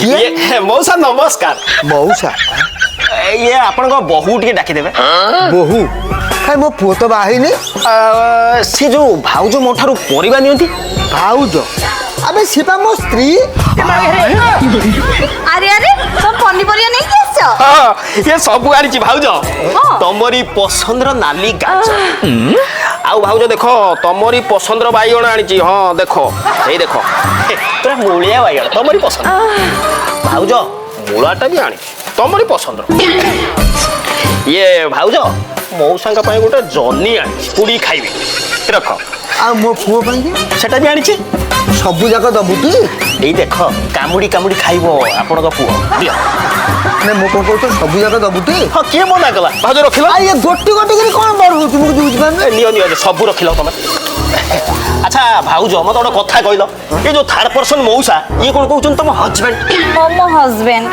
ये मौसा नमस्कार मौसा ये आपण बहु टे डाकिदेवे बहु खाई मो पुओ तो बाहिनी सी जो भाउज मो ठारू परिबा नियंती भाउज अबे सिपा मो स्त्री अरे अरे तुम पनीपरिया नहीं किसो हाँ ये सब आनी भाउज तमरी पसंद नाली गाजर आउ भाउज देख तमरी पसंद बैगण आनी हाँ देख ये देख पूरा मूलिया बैगण तमरी पसंद भाउज मूलाटा भी आनी तमरी पसंद ये भाउज मौसा गोटे जनी आनी पुड़ी खाइबे रख आ मो पुओ पाई सेटा भी आनी सबु जाक दबुटी ये देख कामुड़ी कामुड़ी खाइब आपण पुओ दियो ने मो को तो सबु जाक दबुटी हाँ किए मना कला भाउज रखिल आ ये गोटी गोटी करी कोन बड़ होची मु बुझ पान नियो नियो सब रखिल तुम अच्छा भाउज मत गोटे कथा कहल ये जो थर्ड पर्सन मौसा ये कौन कहते तुम हजबैंड मो हस्बैंड